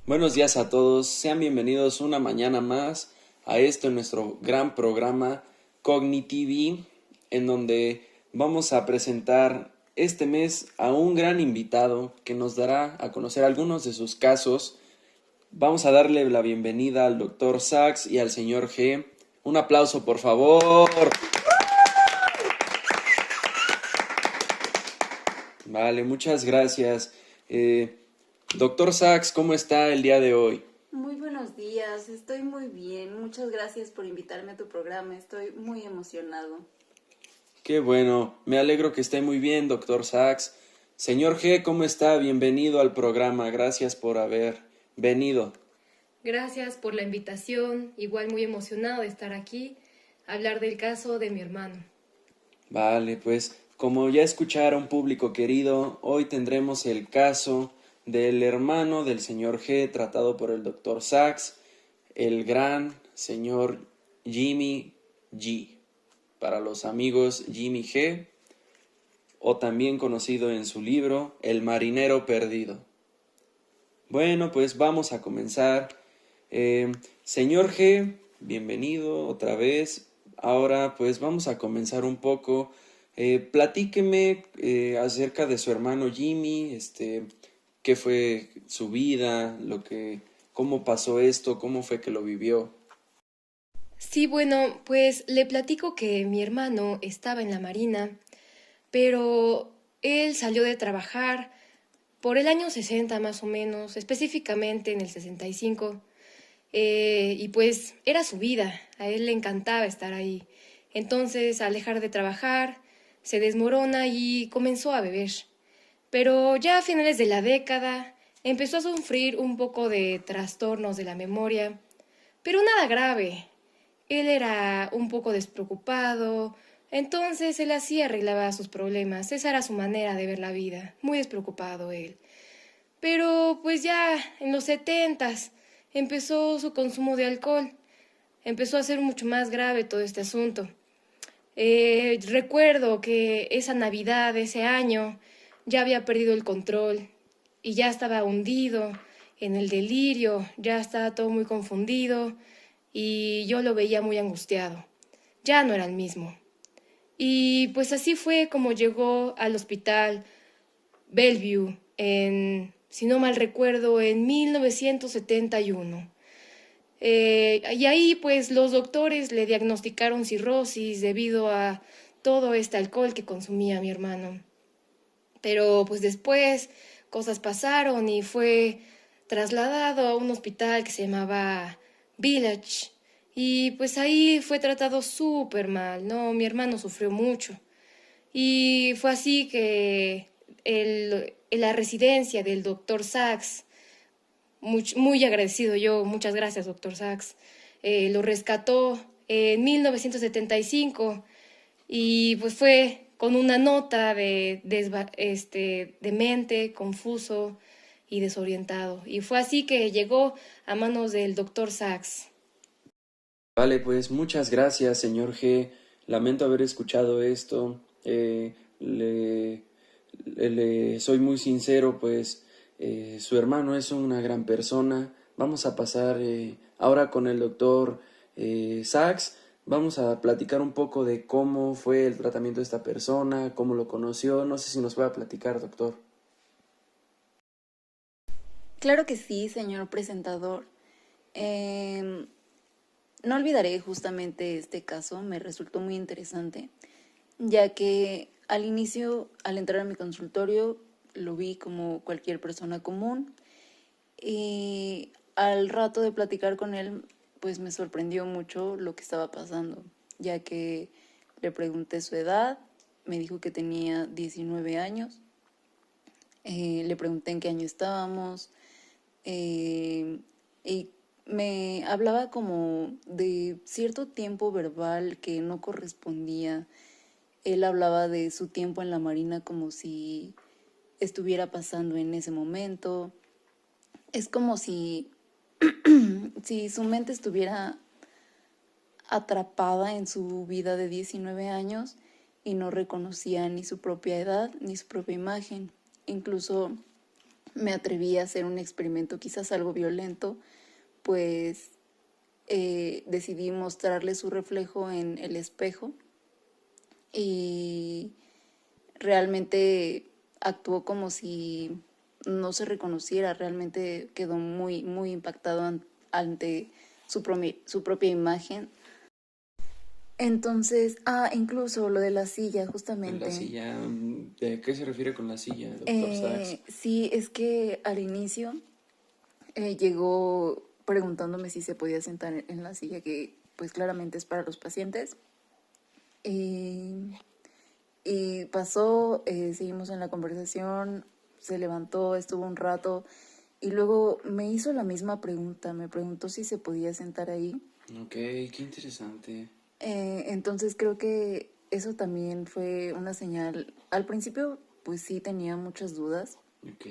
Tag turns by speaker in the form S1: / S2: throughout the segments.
S1: Buenos días a todos, sean bienvenidos una mañana más a nuestro gran programa Cognitivi, en donde vamos a presentar este mes a un gran invitado que nos dará a conocer algunos de sus casos. Vamos a darle la bienvenida al doctor Sachs y al señor G. Un aplauso, por favor. Vale, muchas gracias. Doctor Sachs, ¿cómo está el día de hoy?
S2: Muy buenos días, estoy muy bien. Muchas gracias por invitarme a tu programa, estoy muy emocionado.
S1: Qué bueno, me alegro que esté muy bien, doctor Sachs. Señor G, ¿cómo está? Bienvenido al programa, gracias por haber venido.
S3: Gracias por la invitación, igual muy emocionado de estar aquí, a hablar del caso de mi hermano.
S1: Vale, pues como ya escucharon, público querido, hoy tendremos el caso del hermano del señor G tratado por el doctor Sachs, el gran señor Jimmy G. Para los amigos Jimmy G, o también conocido en su libro El marinero perdido. Bueno, pues vamos a comenzar. Señor G, bienvenido otra vez. Ahora pues vamos a comenzar un poco. Platíqueme acerca de su hermano Jimmy, qué fue su vida, cómo pasó esto, cómo fue que lo vivió.
S3: Sí, bueno, pues le platico que mi hermano estaba en la marina, pero él salió de trabajar por el año 60 más o menos, específicamente en el 65, y pues era su vida, a él le encantaba estar ahí. Entonces, al dejar de trabajar, se desmorona y comenzó a beber. Pero ya a finales de la década empezó a sufrir un poco de trastornos de la memoria, pero nada grave. Él era un poco despreocupado, entonces él así arreglaba sus problemas. Esa era su manera de ver la vida, muy despreocupado él. Pero pues ya en los 70 empezó su consumo de alcohol. Empezó a ser mucho más grave todo este asunto. Recuerdo que esa Navidad, ese año, ya había perdido el control y ya estaba hundido en el delirio, ya estaba todo muy confundido y yo lo veía muy angustiado. Ya no era el mismo. Y pues así fue como llegó al hospital Bellevue si no mal recuerdo, en 1971. Y ahí pues los doctores le diagnosticaron cirrosis debido a todo este alcohol que consumía mi hermano. Pero pues después cosas pasaron y fue trasladado a un hospital que se llamaba Village. Y pues ahí fue tratado súper mal, ¿no? Mi hermano sufrió mucho. Y fue así que en la residencia del doctor Sachs, muy agradecido yo, muchas gracias, doctor Sachs. Lo rescató en 1975 y pues fue con una nota demente, confuso y desorientado. Y fue así que llegó a manos del doctor Sachs.
S1: Vale, pues muchas gracias, señor G. Lamento haber escuchado esto. Le soy muy sincero, pues su hermano es una gran persona. Vamos a pasar ahora con el doctor Sachs. Vamos a platicar un poco de cómo fue el tratamiento de esta persona, cómo lo conoció. No sé si nos puede platicar, doctor.
S2: Claro que sí, señor presentador. Em, no olvidaré justamente este caso, me resultó muy interesante, ya que al inicio, al entrar a mi consultorio, lo vi como cualquier persona común y al rato de platicar con él, pues me sorprendió mucho lo que estaba pasando, ya que le pregunté su edad, me dijo que tenía 19 años, le pregunté en qué año estábamos, y me hablaba como de cierto tiempo verbal que no correspondía. Él hablaba de su tiempo en la marina como si estuviera pasando en ese momento. Es como si su mente estuviera atrapada en su vida de 19 años y no reconocía ni su propia edad ni su propia imagen. Incluso me atreví a hacer un experimento quizás algo violento, pues decidí mostrarle su reflejo en el espejo y realmente actuó como si no se reconociera, realmente quedó muy, muy impactado ante su propia imagen. Entonces, incluso lo de la silla,
S1: En la
S2: justamente.
S1: silla, ¿de qué se refiere con la silla, doctor Sachs?
S2: Sí, es que al inicio llegó preguntándome si se podía sentar en la silla, que pues claramente es para los pacientes. Y, y pasó, seguimos en la conversación, se levantó, estuvo un rato y luego me hizo la misma pregunta, me preguntó si se podía sentar ahí.
S1: Ok, qué interesante.
S2: Entonces creo que eso también fue una señal. Al principio pues sí tenía muchas dudas,
S1: Ok.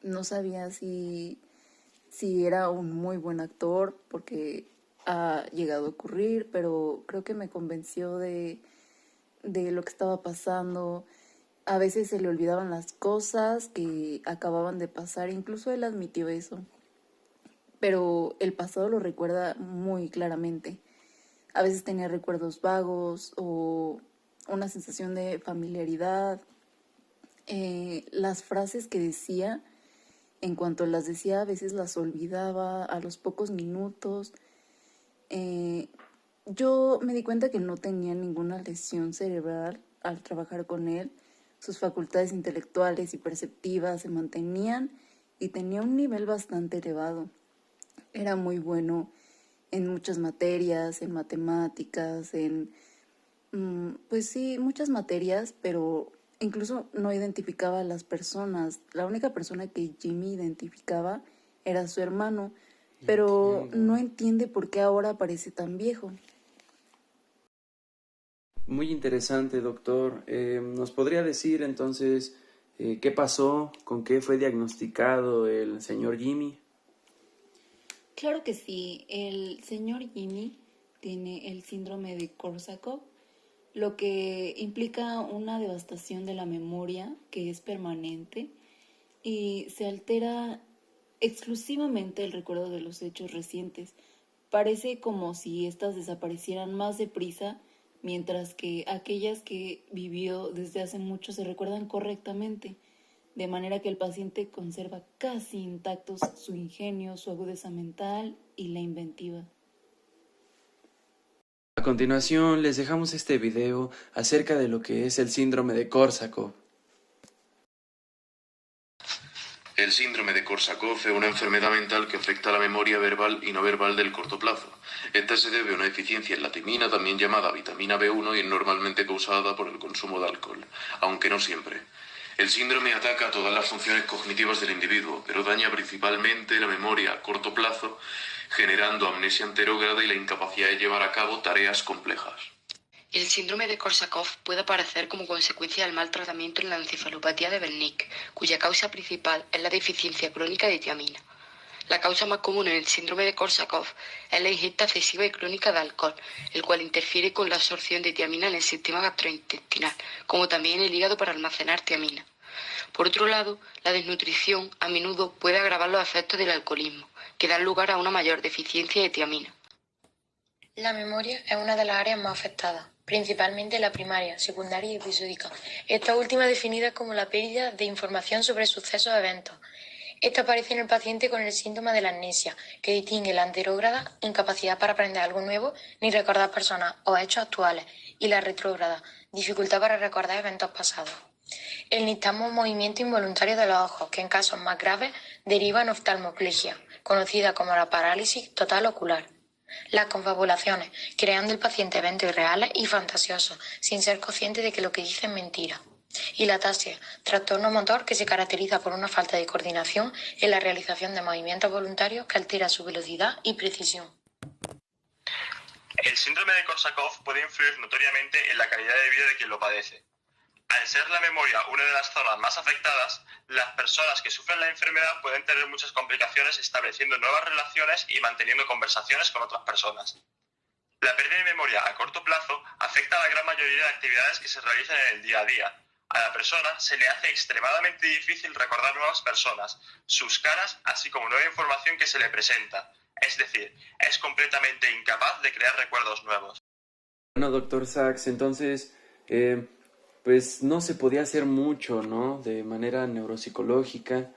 S2: no sabía si era un muy buen actor, porque ha llegado a ocurrir, pero creo que me convenció de lo que estaba pasando. A veces se le olvidaban las cosas que acababan de pasar, incluso él admitió eso, pero el pasado lo recuerda muy claramente. A veces tenía recuerdos vagos o una sensación de familiaridad. Las frases que decía, en cuanto las decía, a veces las olvidaba a los pocos minutos. Yo me di cuenta que no tenía ninguna lesión cerebral al trabajar con él. Sus facultades intelectuales y perceptivas se mantenían y tenía un nivel bastante elevado. Era muy bueno en muchas materias, en matemáticas, pues sí, muchas materias, pero incluso no identificaba a las personas. La única persona que Jimmy identificaba era su hermano, pero no
S1: Entiendo.
S2: entiende por qué ahora parece tan viejo.
S1: Muy interesante, doctor. ¿Nos podría decir entonces qué pasó, con qué fue diagnosticado el señor Jimmy?
S2: Claro que sí, el señor Jimmy tiene el síndrome de Korsakoff, lo que implica una devastación de la memoria que es permanente y se altera exclusivamente el recuerdo de los hechos recientes. Parece como si éstas desaparecieran más deprisa, mientras que aquellas que vivió desde hace mucho se recuerdan correctamente, de manera que el paciente conserva casi intactos su ingenio, su agudeza mental y la inventiva.
S1: A continuación, les dejamos este video acerca de lo que es el síndrome de Korsakoff.
S4: El síndrome de Korsakoff es una enfermedad mental que afecta a la memoria verbal y no verbal del corto plazo. Esta se debe a una deficiencia en la timina, también llamada vitamina B1, y es normalmente causada por el consumo de alcohol, aunque no siempre. El síndrome ataca a todas las funciones cognitivas del individuo, pero daña principalmente la memoria a corto plazo, generando amnesia anterógrada y la incapacidad de llevar a cabo tareas complejas.
S5: El síndrome de Korsakoff puede aparecer como consecuencia del mal tratamiento en la encefalopatía de Wernicke, cuya causa principal es la deficiencia crónica de tiamina. La causa más común en el síndrome de Korsakoff es la ingesta excesiva y crónica de alcohol, el cual interfiere con la absorción de tiamina en el sistema gastrointestinal, como también en el hígado para almacenar tiamina. Por otro lado, la desnutrición a menudo puede agravar los efectos del alcoholismo, que dan lugar a una mayor deficiencia de tiamina.
S6: La memoria es una de las áreas más afectadas, principalmente la primaria, secundaria y episódica. Esta última definida como la pérdida de información sobre sucesos o eventos. Esta aparece en el paciente con el síntoma de la amnesia, que distingue la anterógrada, incapacidad para aprender algo nuevo ni recordar personas o hechos actuales, y la retrógrada, dificultad para recordar eventos pasados. El nistagmo es un movimiento involuntario de los ojos, que en casos más graves deriva en oftalmoplegia, conocida como la parálisis total ocular. Las confabulaciones, crean del paciente eventos irreales y fantasiosos, sin ser consciente de que lo que dice es mentira. Y la ataxia, trastorno motor que se caracteriza por una falta de coordinación en la realización de movimientos voluntarios que altera su velocidad y precisión.
S7: El síndrome de Korsakoff puede influir notoriamente en la calidad de vida de quien lo padece. Al ser la memoria una de las zonas más afectadas, las personas que sufren la enfermedad pueden tener muchas complicaciones estableciendo nuevas relaciones y manteniendo conversaciones con otras personas. La pérdida de memoria a corto plazo afecta a la gran mayoría de actividades que se realizan en el día a día, A la persona se le hace extremadamente difícil recordar nuevas personas, sus caras, así como nueva información que se le presenta. Es decir, es completamente incapaz de crear recuerdos nuevos.
S1: Bueno, doctor Sachs, entonces, pues no se podía hacer mucho, ¿no? De manera neuropsicológica,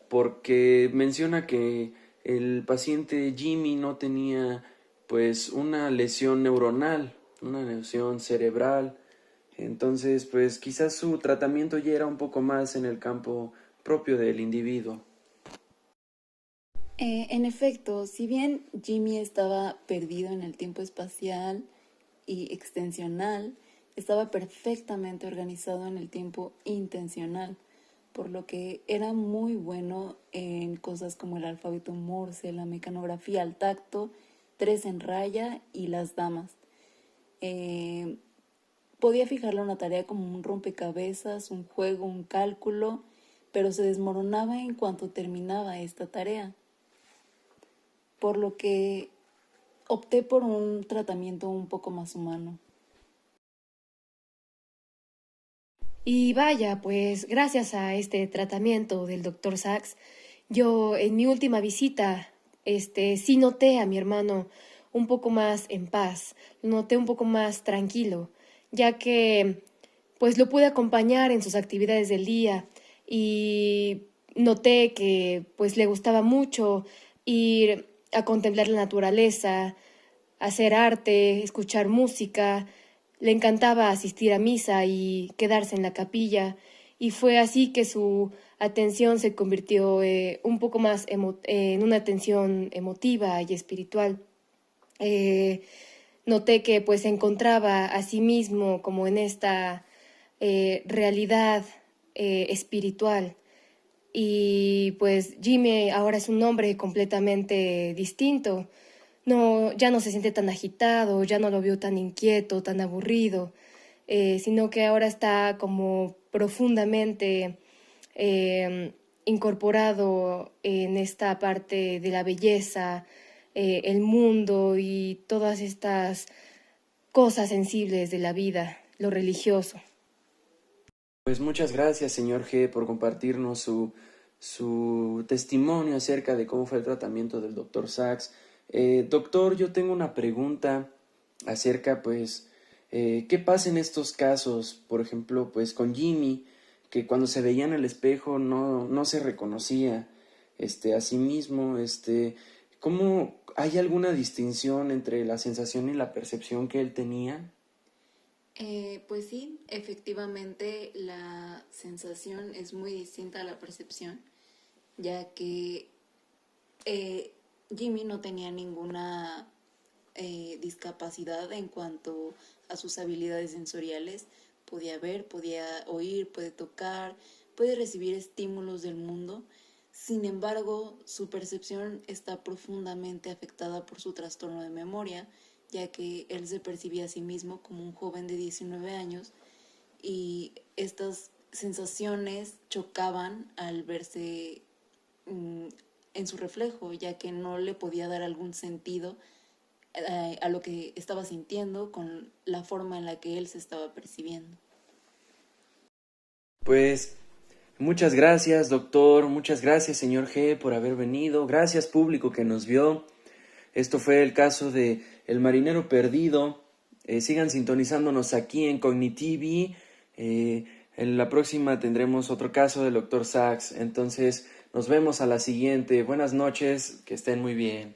S1: porque menciona que el paciente Jimmy no tenía, pues, una lesión neuronal, una lesión cerebral. Entonces, pues, quizás su tratamiento ya era un poco más en el campo propio del individuo.
S2: En efecto, si bien Jimmy estaba perdido en el tiempo espacial y extensional, estaba perfectamente organizado en el tiempo intencional, por lo que era muy bueno en cosas como el alfabeto Morse, la mecanografía al tacto, 3 en raya y las damas. Podía fijarle una tarea como un rompecabezas, un juego, un cálculo, pero se desmoronaba en cuanto terminaba esta tarea. Por lo que opté por un tratamiento un poco más humano.
S3: Y vaya, pues gracias a este tratamiento del doctor Sachs, yo en mi última visita, sí noté a mi hermano un poco más en paz, lo noté un poco más tranquilo, ya que pues lo pude acompañar en sus actividades del día y noté que pues le gustaba mucho ir a contemplar la naturaleza, hacer arte, escuchar música. Le encantaba asistir a misa y quedarse en la capilla, y fue así que su atención se convirtió un poco más en una atención emotiva y espiritual. Noté que pues se encontraba a sí mismo como en esta realidad espiritual. Y pues Jimmy ahora es un hombre completamente distinto. No, ya no se siente tan agitado, ya no lo veo tan inquieto, tan aburrido, sino que ahora está como profundamente incorporado en esta parte de la belleza, el mundo y todas estas cosas sensibles de la vida, lo religioso.
S1: Pues muchas gracias, señor G, por compartirnos su testimonio acerca de cómo fue el tratamiento del doctor Sachs. Doctor, yo tengo una pregunta acerca, pues, ¿qué pasa en estos casos? Por ejemplo, pues con Jimmy, que cuando se veía en el espejo no se reconocía a sí mismo. ¿Cómo hay alguna distinción entre la sensación y la percepción que él tenía?
S2: Pues sí, efectivamente la sensación es muy distinta a la percepción, ya que Jimmy no tenía ninguna discapacidad en cuanto a sus habilidades sensoriales. Podía ver, podía oír, puede tocar, puede recibir estímulos del mundo. Sin embargo, su percepción está profundamente afectada por su trastorno de memoria, ya que él se percibía a sí mismo como un joven de 19 años y estas sensaciones chocaban al verse en su reflejo, ya que no le podía dar algún sentido a lo que estaba sintiendo con la forma en la que él se estaba percibiendo.
S1: Pues muchas gracias, doctor, muchas gracias, señor G, por haber venido, gracias público que nos vio. Esto fue el caso de El Marinero Perdido. Sigan sintonizándonos aquí en Cognitivi. En la próxima tendremos otro caso del Dr. Sachs. Entonces, nos vemos a la siguiente. Buenas noches, que estén muy bien.